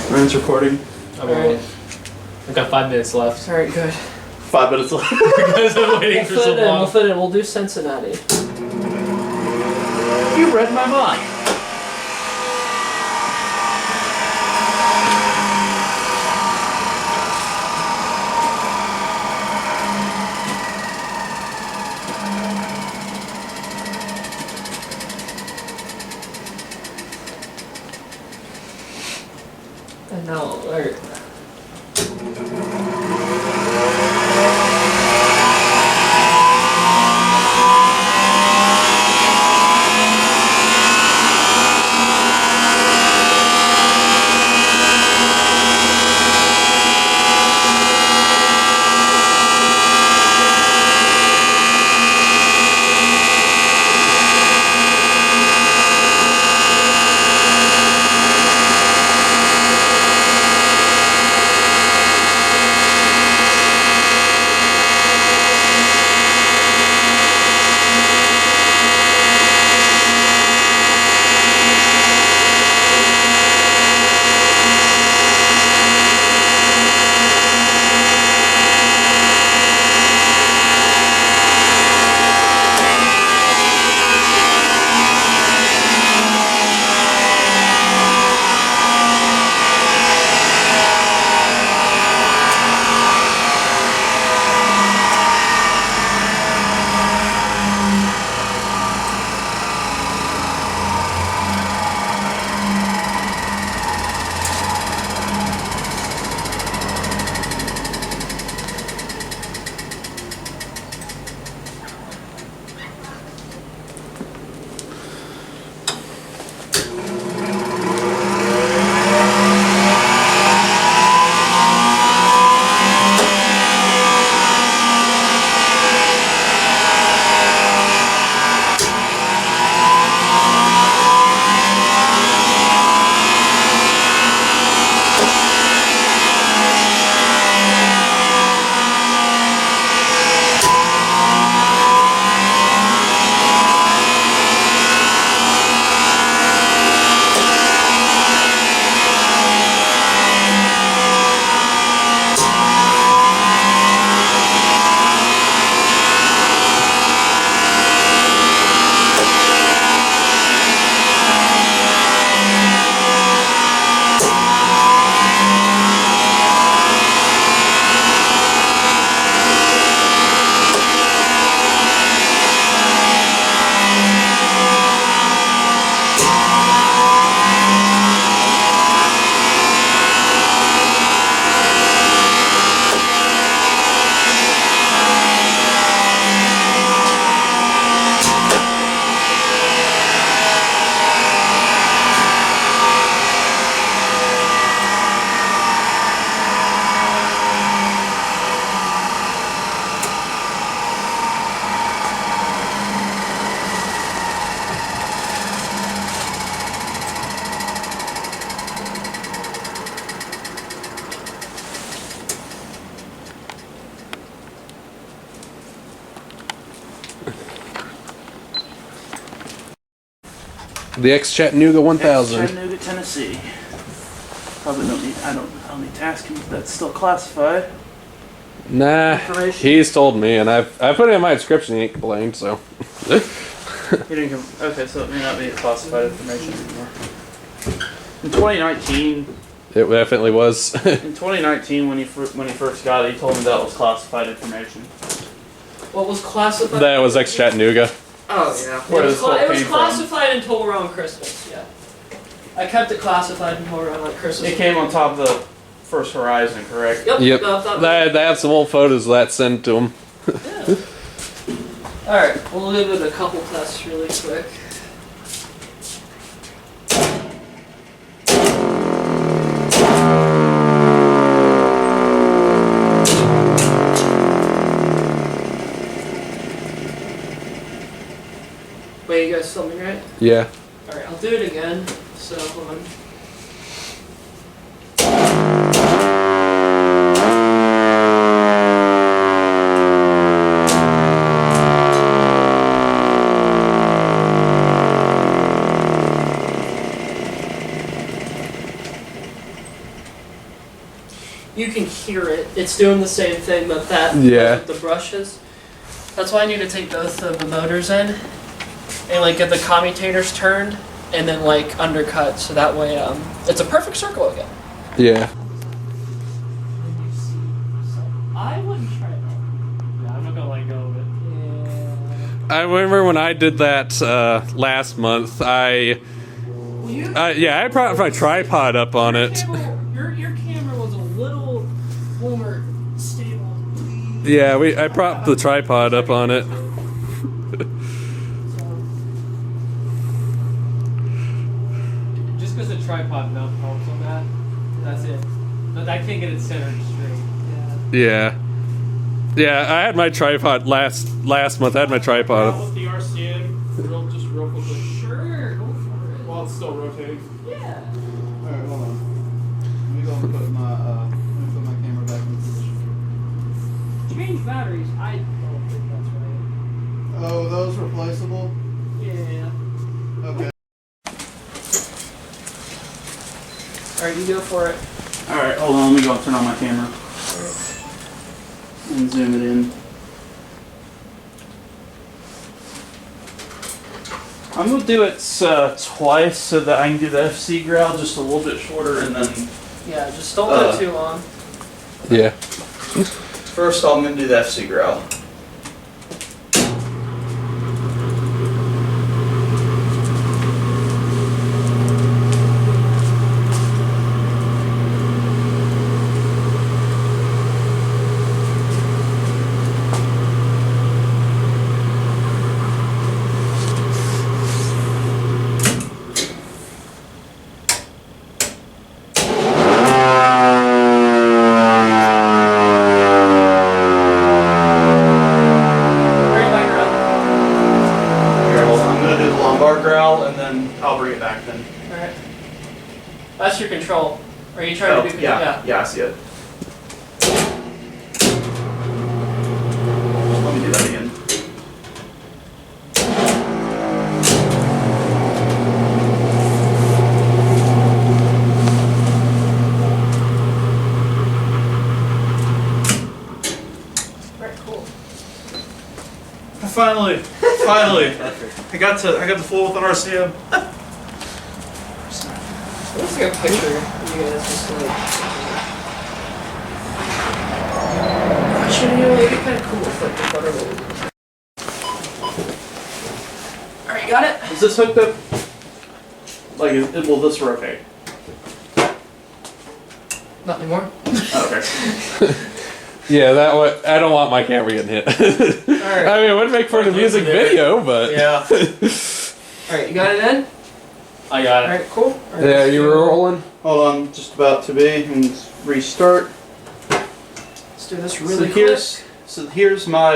Ryan's recording. Alright. I've got 5 minutes left. Alright, good. 5 minutes left. Because I'm waiting for so long. We'll fit in. We'll do Cincinnati. You read my mind. And now, alright. The ex-Chattanooga 1000. Chattanooga, Tennessee. Probably don't need. I don't need to ask him if that's still classified. Nah, he's told me, and I put it in my description. He ain't complained, so. He didn't come. Okay, so it may not be classified information anymore. In 2019. It definitely was. In 2019, when he first got it, he told me that was classified information. What was classified? That was ex-Chattanooga. Oh, yeah. Where It this whole was came classified until around Christmas, yeah. I kept it classified until around like Christmas. It came on top of the first Horizon, correct? Yep. They have some old photos of that sent to him. Yeah. Alright, we'll give it a couple tests really quick. Wait, you guys still me right? Yeah. Alright, I'll do it again. So, hold on. you can hear it. It's doing the same thing that Yeah. with the brushes. That's why I need to take both of the motors in and like get the commutators turned and then like undercut so that way it's a perfect circle again. Yeah. I wouldn't try that. Yeah, I'm not gonna let go of it. Yeah. I remember when I did that last month. I propped my tripod up on it. Your camera was a little more stable. Yeah, I propped the tripod up on it. Just because the tripod mount helps on that, that's it. But I can't get it centered straight. Yeah. Yeah, I had my tripod last month. I had my tripod up. With the RCM, just real quickly. Sure, go for it. While it's still rotating. Yeah. Alright, hold on. Let me go and put my camera back in position. Change batteries. I don't think that's right. Oh, those replaceable? Yeah. Okay. Alright, you go for it. Alright, hold on, let me go and turn on my camera. And zoom it in. I'm gonna do it twice so that I can do the FC growl just a little bit shorter and then Yeah, just don't let it too long. Yeah. first I'm gonna do the FC growl. I'll bring it back then. Alright. That's your control. Are you trying to do control? Yeah, I see it. Let me do that again. Alright, cool. Finally, I got to fool with an RCM. Let's take a picture. You guys just like. Actually, you know, it'd be kind of cool if like the Thunderbolt. Alright, you got it? Is this hooked up? Like, will this rotate? Not anymore. Okay. Yeah, that way. I don't want my camera getting hit. Alright. I mean, it would make for the music video, but Yeah. Alright, you got it in? I got it. Alright, cool. All right, yeah, you were rolling. Hold on, just about to be, and restart. Let's do this really So here's my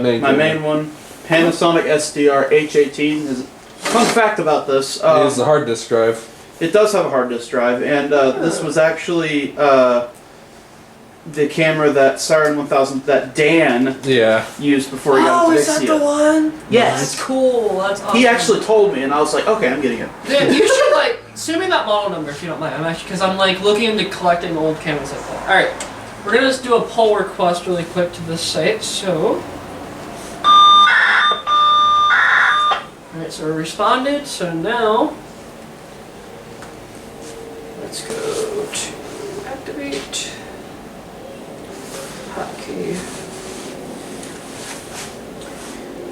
main one, Panasonic SDR H18. Fun fact about this. It is the hard disk drive. It does have a hard disk drive, and this was actually the camera that Siren 1000 that Dan used before he got the is that the one? Yes. That's cool. That's awesome. He actually told me, and I was like, okay, I'm getting it. Dude, you should like send me that model number if you don't mind. I'm actually because I'm like looking into collecting old cameras like that. All right, we're gonna just do a pull request really quick to this site. So, all right, so we responded. So now, let's go to activate hotkey.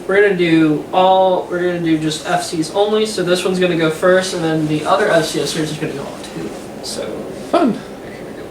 We're gonna do just FCs only, so this one's gonna go first, and then the other FCS series is gonna go on too. So Fun. here we go.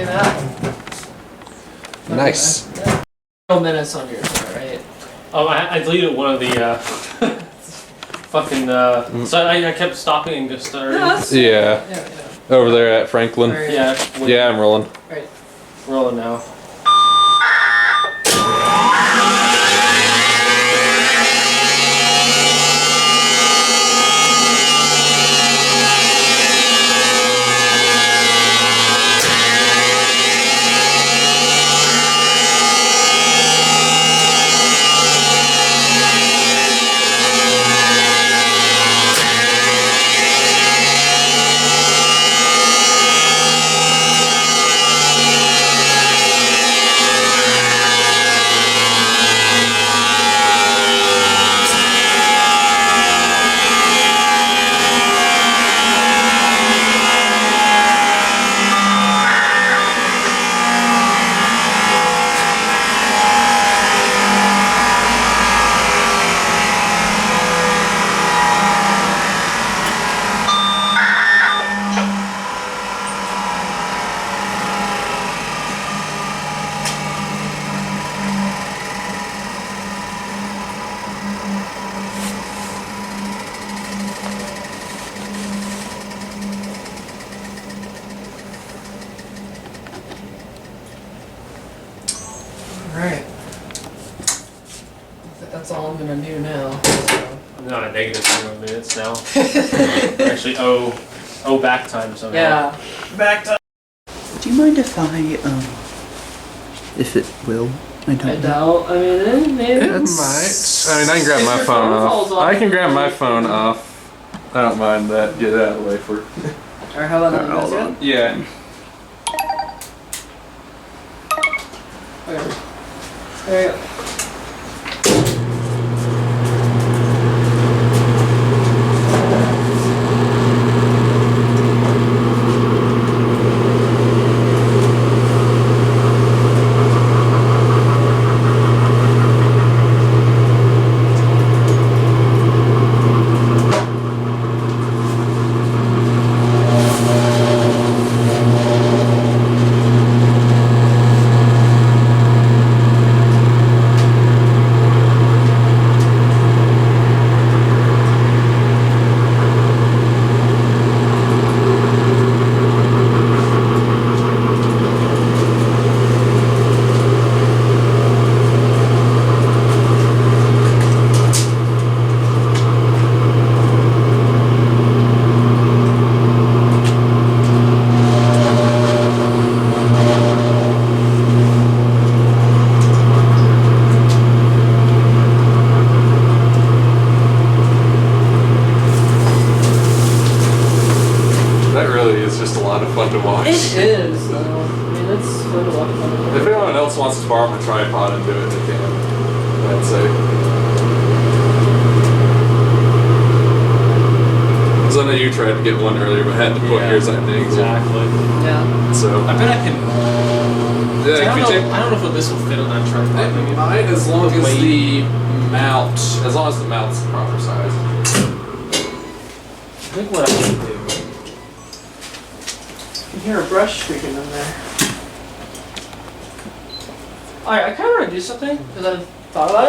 that. Nice. Okay. 12 minutes on yours, right? Oh, I deleted one of the fucking. So I kept stopping and just starting. Yeah. Over there at Franklin. Yeah. Yeah, I'm rolling. Right. Rolling now. Alright. That's all I'm gonna do now. I'm not a negative 2 minutes now. Actually, back time somehow. Yeah. Back to. Do you mind if I if it will? I I don't know. doubt. I mean, maybe. It might. I mean, I can grab If my your phone phone falls off. off, I can grab my then- phone off. I don't mind that. Get that out of the way for. Or how about Hold that? on. Yeah. Okay. There you go. That really is just a lot of fun to watch. It is, though. I mean, it's sort of a lot of fun. If anyone else wants to borrow my tripod and do it, they can. I'd say. Because I know you tried to get one earlier, but had to put yours at the angle. Exactly. Yeah. So. I bet I can. Yeah, I don't know if this will fit on that tripod. it might, as long as the mount, as long as the mount's the proper size. I think what I should do. You can hear a brush squeaking in there. Alright, I kind of want to do something because I thought about it.